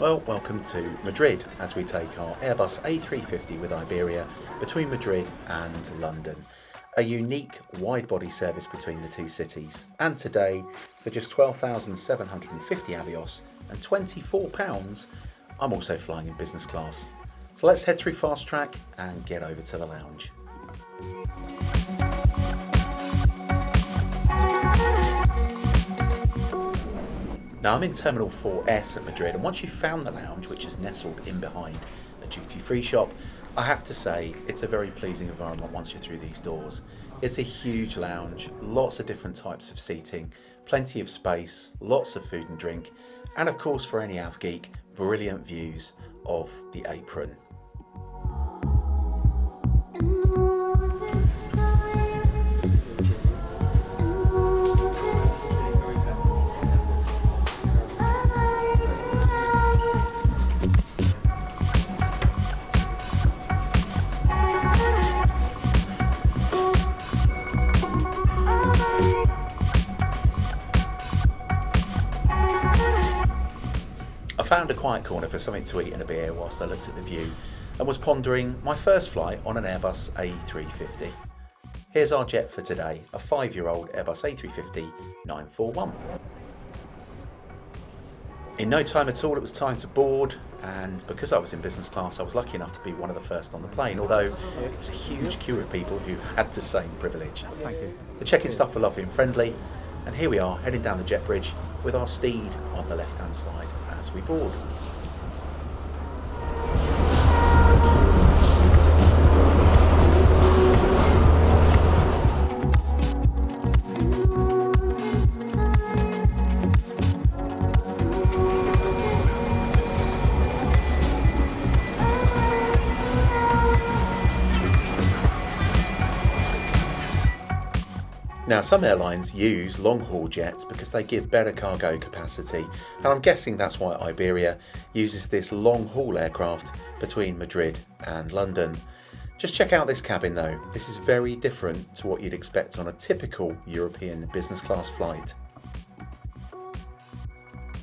Well, welcome to Madrid as we take our Airbus A350 with Iberia between Madrid and London. A unique wide-body service between the two cities. And today, for just 12,750 Avios and £24, I'm also flying in business class. So let's head through fast track and get over to the lounge. Now I'm in Terminal 4S at Madrid, and once you've found the lounge, which is nestled in behind a duty-free shop, I have to say it's a very pleasing environment once you're through these doors. It's a huge lounge, lots of different types of seating, plenty of space, lots of food and drink, and of course for any Av geek, brilliant views of the apron. I found a quiet corner for something to eat and a beer whilst I looked at the view and was pondering my first flight on an Airbus A350. Here's our jet for today, a 5-year-old Airbus A350-941. In no time at all it was time to board, and because I was in business class I was lucky enough to be one of the first on the plane, although it was a huge queue of people who had the same privilege. Thank you. The check-in staff were lovely and friendly, and here we are heading down the jet bridge with our steed on the left hand side as we board. Now, some airlines use long-haul jets because they give better cargo capacity, and I'm guessing that's why Iberia uses this long-haul aircraft between Madrid and London. Just check out this cabin though. This is very different to what you'd expect on a typical European business class flight.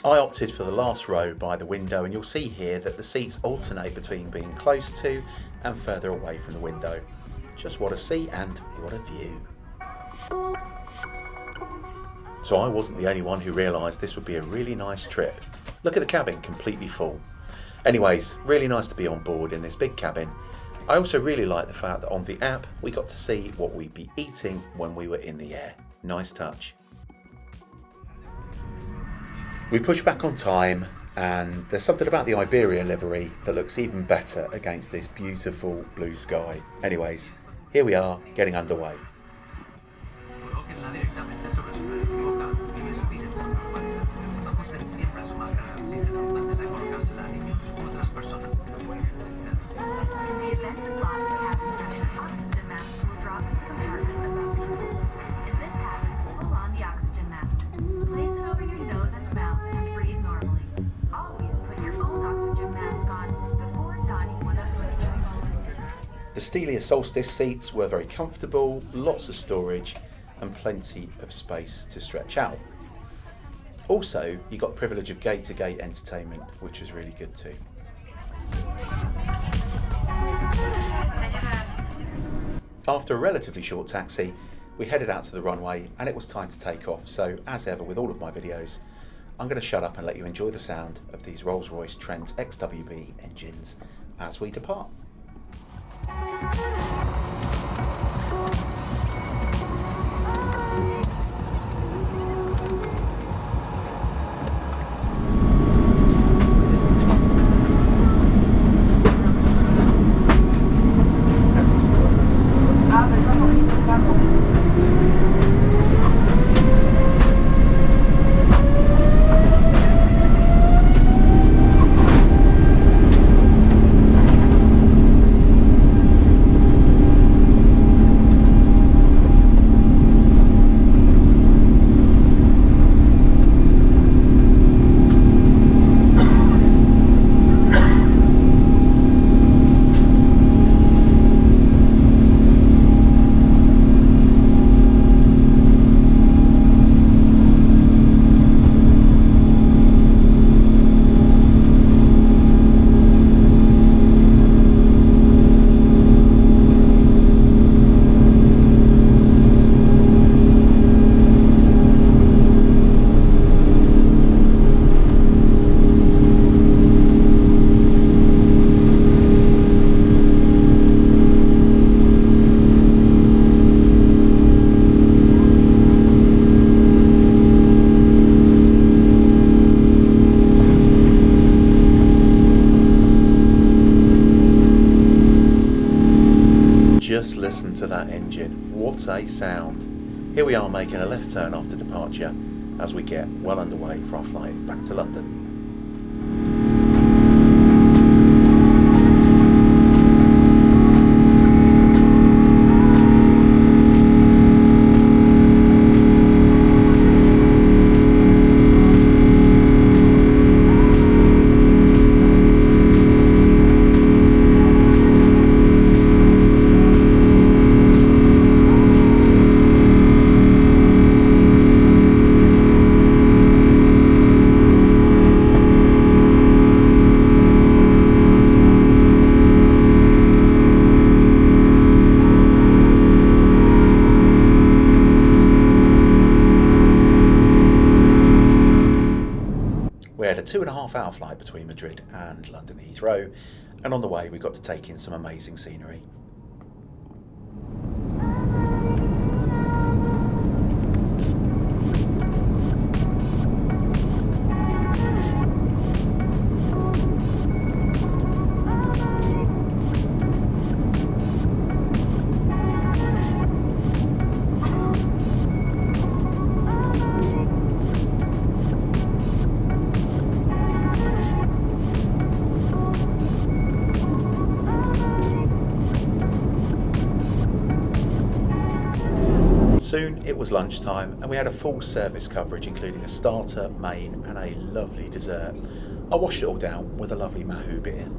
I opted for the last row by the window, and you'll see here that the seats alternate between being close to and further away from the window. Just what a seat and what a view. So I wasn't the only one who realised this would be a really nice trip. Look at the cabin, completely full. Anyways, really nice to be on board in this big cabin. I also really like the fact that on the app we got to see what we'd be eating when we were in the air. Nice touch. We push back on time, and there's something about the Iberia livery that looks even better against this beautiful blue sky. Anyways, here we are getting underway. The Stelia Solstice seats were very comfortable, lots of storage and plenty of space to stretch out. Also, you got the privilege of gate-to-gate entertainment, which was really good too. After a relatively short taxi, we headed out to the runway and it was time to take off. So as ever with all of my videos, I'm going to shut up and let you enjoy the sound of these Rolls-Royce Trent XWB engines as we depart. Just listen to that engine. What a sound. Here we are making a left turn after departure as we get well underway for our flight back to London. We had a 2.5 hour flight between Madrid and London Heathrow, and on the way we got to take in some amazing scenery. Soon it was lunchtime and we had a full service coverage including a starter, main and a lovely dessert. I washed it all down with a lovely Mahou beer.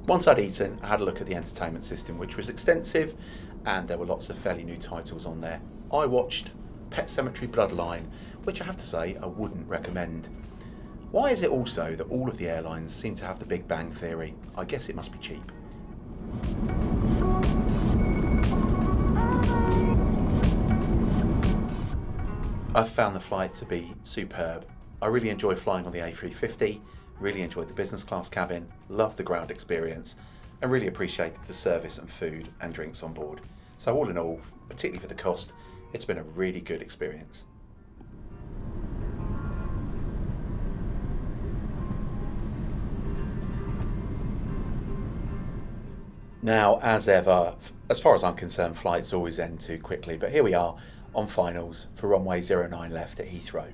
Once I'd eaten, I had a look at the entertainment system, which was extensive, and there were lots of fairly new titles on there. I watched Pet Sematary Bloodline, which I have to say I wouldn't recommend. Why is it also that all of the airlines seem to have the Big Bang Theory? I guess it must be cheap. I've found the flight to be superb. I really enjoy flying on the A350. Really enjoyed the business class cabin, loved the ground experience, and really appreciated the service and food and drinks on board. So all in all, particularly for the cost, it's been a really good experience. Now, as ever, as far as I'm concerned, flights always end too quickly, but here we are on finals for runway 09 left at Heathrow.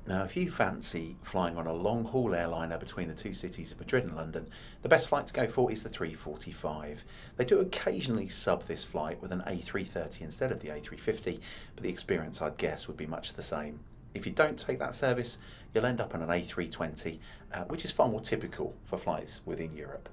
Now, if you fancy flying on a long-haul airliner between the two cities of Madrid and London, the best flight to go for is the 345. They do occasionally sub this flight with an A330 instead of the A350, but the experience, I'd guess, would be much the same. If you don't take that service, you'll end up on an A320, which is far more typical for flights within Europe.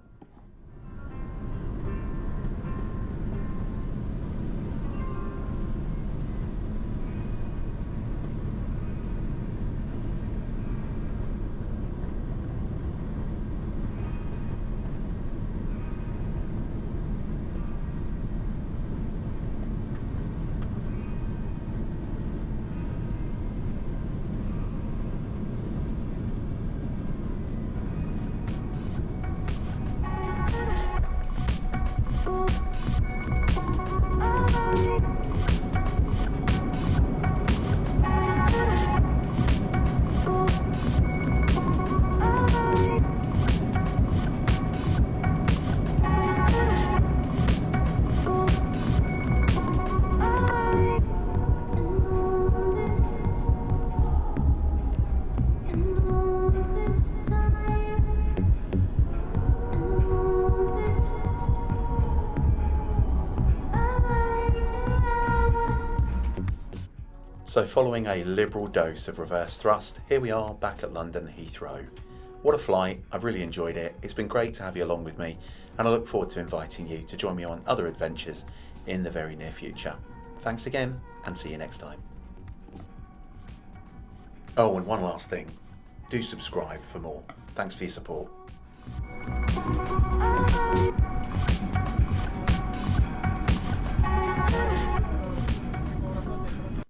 So following a liberal dose of reverse thrust, here we are back at London Heathrow. What a flight, I've really enjoyed it. It's been great to have you along with me, and I look forward to inviting you to join me on other adventures in the very near future. Thanks again, and see you next time. Oh, and one last thing, do subscribe for more. Thanks for your support.